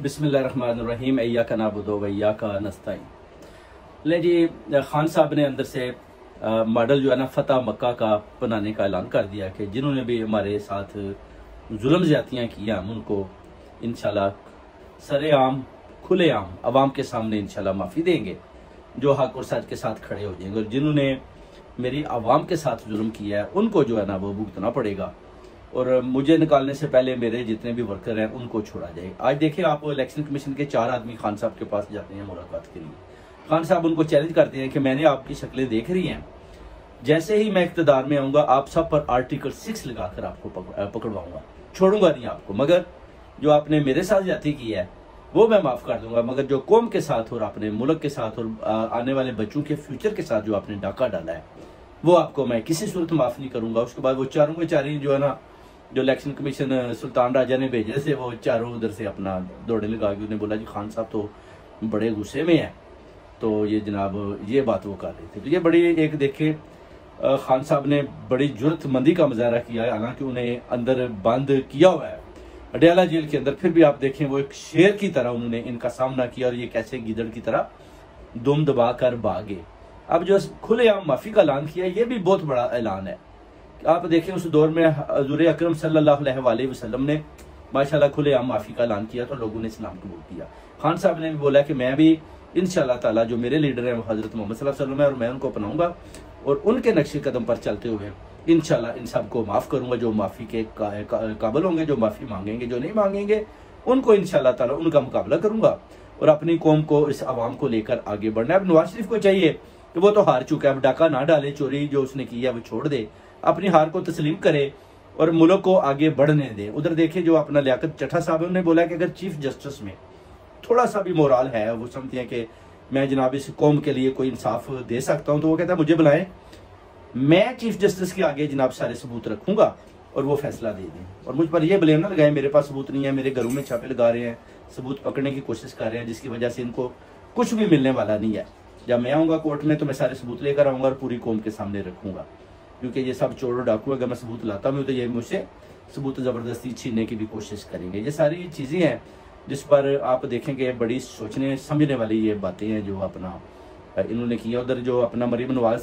बिस्मिल्लाहिर्रहमानिर्रहीम इय्याका नअबुदु व इय्याका नस्तईन। ले जी, खान साहब ने अंदर से मॉडल जो है ना फतह मक्का का बनाने का ऐलान कर दिया कि जिन्होंने भी हमारे साथ जुल्म ज़्यादतियाँ की हम उनको इंशाल्लाह सरेआम खुलेआम अवाम के सामने इंशाल्लाह माफ़ी देंगे, जो हक और सच के साथ खड़े हो जाएंगे। और जिन्होंने मेरी आवाम के साथ जुल्म किया है उनको जो है ना वो भुगतना पड़ेगा, और मुझे निकालने से पहले मेरे जितने भी वर्कर हैं उनको छोड़ा जाए। आज देखिए, आप इलेक्शन कमीशन के 4 आदमी खान साहब के पास जाते हैं मुलाकात के लिए। खान साहब उनको चैलेंज करते हैं कि मैंने आपकी शक्लें देख रही हैं, जैसे ही मैं इख्तिदार में आऊंगा आप सब पर आर्टिकल 6 लगाकर आपको पकड़वाऊंगा, छोड़ूंगा नहीं आपको। मगर जो आपने मेरे साथ ज्यादती की है वो मैं माफ कर दूंगा, मगर जो कौम के साथ और अपने मुल्क के साथ और आने वाले बच्चों के फ्यूचर के साथ जो आपने डाका डाला है वो आपको मैं किसी सूरत माफ नहीं करूंगा। उसके बाद वो चारों के चार जो है ना, जो इलेक्शन कमीशन सुल्तान राजा ने भेजे से वो चारों उधर से अपना दौड़े लगा के उन्हें बोला जी खान साहब तो बड़े गुस्से में है, तो ये जनाब ये बात वो कर रहे थे। तो ये बड़ी एक देखे खान साहब ने बड़ी जुर्रतमंदी का मुजाहरा किया है, हालांकि उन्हें अंदर बंद किया हुआ है अडयाला जेल के अंदर, फिर भी आप देखें वो एक शेर की तरह उन्होंने इनका सामना किया और ये कैसे गिदड़ की तरह दुम दबा कर भागे। अब जो खुलेआम माफी का ऐलान किया ये भी बहुत बड़ा ऐलान है। आप देखें उस दौर में हुज़ूर अकरम सल्लल्लाहु अलैहि वसल्लम ने माशाल्लाह खुलेआम माफी का ऐलान किया तो लोगों ने इस्लाम कबूल किया। खान साहब ने भी बोला कि मैं भी इंशाअल्लाह ताला जो मेरे लीडर हैं वो हजरत मोहम्मद सल्लल्लाहु अलैहि वसल्लम है और मैं उनको अपनाऊंगा और उनके नक्शे कदम पर चलते हुए इंशाल्लाह इन सबको माफ करूंगा। जो माफी के काबिल होंगे, जो माफी मांगेंगे, जो नहीं मांगेंगे उनको इंशाल्लाह ताला उनका मुकाबला करूंगा और अपनी कौम को, इस आवाम को लेकर आगे बढ़ना है। अब नवाज शरीफ को चाहिए कि वो तो हार चुका है, अब डाका ना डाले, चोरी जो उसने की है वो छोड़ दे, अपनी हार को तस्लीम करे और मुल्क को आगे बढ़ने दे। उधर देखे जो अपना लियाकत चट्टा साहब ने बोला कि अगर चीफ जस्टिस में थोड़ा सा भी मोराल है, वो समझते हैं कि मैं जनाब इस कौम के लिए कोई इंसाफ दे सकता हूं, तो वो कहता है मुझे बुलाएं, मैं चीफ जस्टिस के आगे जनाब सारे सबूत रखूंगा और वो फैसला दे दें। और मुझ पर यह ब्लेम ना लगाए मेरे पास सबूत नहीं है, मेरे घरों में छापे लगा रहे हैं, सबूत पकड़ने की कोशिश कर रहे हैं, जिसकी वजह से इनको कुछ भी मिलने वाला नहीं है। जब मैं आऊंगा कोर्ट में तो मैं सारे सबूत लेकर आऊंगा और पूरी कौम के सामने रखूंगा, क्योंकि ये सब चोर डाकू अगर मैं सबूत लाता हूँ तो ये मुझसे सबूत जबरदस्ती छीनने की भी कोशिश करेंगे। ये सारी चीजें हैं जिस पर आप देखेंगे बड़ी सोचने समझने वाली ये बातें हैं जो अपना इन्होंने किया। उधर जो अपना मरीम नवाज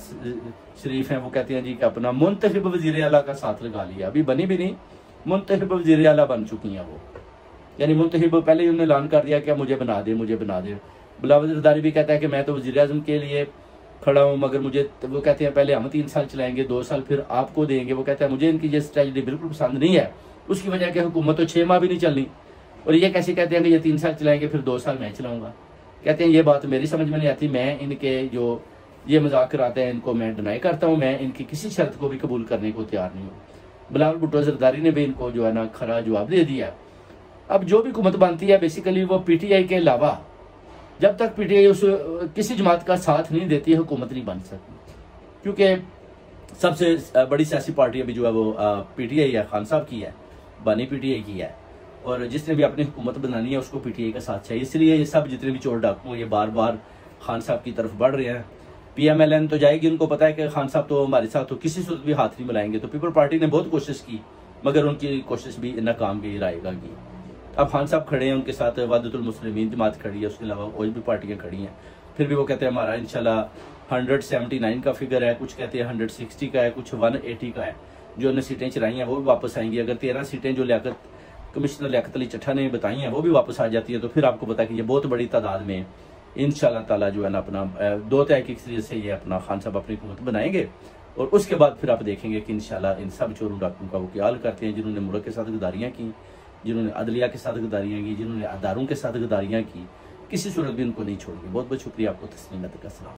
शरीफ हैं वो कहते हैं जी कि अपना मुंतखब वजीर आला का साथ लगा लिया, अभी बनी भी नहीं, मुंतखब वजीर आला बन चुकी हैं वो, यानी मुंतखब पहले ही उन्होंने ऐलान कर दिया कि मुझे बना दे, मुझे बना दे। बिलावल ज़रदारी भी कहता है कि मैं तो वजीर आज़म के लिए खड़ा हूँ, मगर मुझे वो कहते हैं पहले हम 3 साल चलाएंगे, 2 साल फिर आपको देंगे। वो कहता है मुझे इनकी ये स्ट्रेटजी बिल्कुल पसंद नहीं है, उसकी वजह कि हुकूमत तो 6 माह भी नहीं चलनी, और ये कैसे कहते हैं कि ये 3 साल चलाएंगे फिर 2 साल मैं चलाऊंगा। कहते हैं ये बात मेरी समझ में नहीं आती, मैं इनके जो ये मजाक कराते हैं इनको मैं डिनाई करता हूँ, मैं इनकी किसी शर्त को भी कबूल करने को तैयार नहीं हूँ। बिलावल भुट्टो ज़रदारी ने भी इनको जो है ना खरा जवाब दे दिया। अब जो भी हुकूमत बनती है बेसिकली वो पीटीआई के अलावा, जब तक पीटीआई उस किसी जमात का साथ नहीं देती है हुकूमत नहीं बन सकती, क्योंकि सबसे बड़ी सियासी पार्टी अभी जो है वो पीटीआई है, खान साहब की है, बानी पीटीआई की है, और जिसने भी अपनी हुकूमत बनानी है उसको पीटीआई का साथ चाहिए। इसलिए ये सब जितने भी चोर डाकू ये बार बार खान साहब की तरफ बढ़ रहे हैं। पीएमएलएन तो जाएगी, उनको पता है कि खान साहब तो हमारे साथ तो किसी सूरत भी हाथ नहीं मिलाएंगे, तो पीपल पार्टी ने बहुत कोशिश की मगर उनकी कोशिश भी नाकाम गई रहेगा। अब खान साहब खड़े हैं, उनके साथ वहदतुल मुस्लिमीन जमात खड़ी है, उसके अलावा और भी पार्टियां खड़ी हैं, फिर भी वो कहते हैं हमारा इंशाल्लाह 179 का फिगर है, कुछ कहते हैं 160 का है, कुछ 180 का है। जो उन्हें सीटें चलाई हैं वो भी वापस आएंगी। अगर 13 सीटें जो लियाकत कमिश्नर लियाकत अली चट्टा ने बताई हैं वो भी वापस आ जाती है, तो फिर आपको पता है कि ये बहुत बड़ी तादाद में इंशाल्लाह ताला जो है ना अपना 2 तिहाई की अक्सरियत से ये अपना खान साहब अपनी हुकूमत बनाएंगे, और उसके बाद फिर आप देखेंगे कि इंशाल्लाह इन सब चोरों डाकुओं का वो क्या हाल करते हैं, जिन्होंने मुल्क के साथ गद्दारियाँ की, जिन्होंने अदलिया के साथ गद्दारियाँ की, जिन्होंने अदारों के साथ गद्दारियाँ की, किसी सूरत भी उनको नहीं छोड़ेंगे। बहुत बहुत शुक्रिया आपको। तस्लीम का सलाम।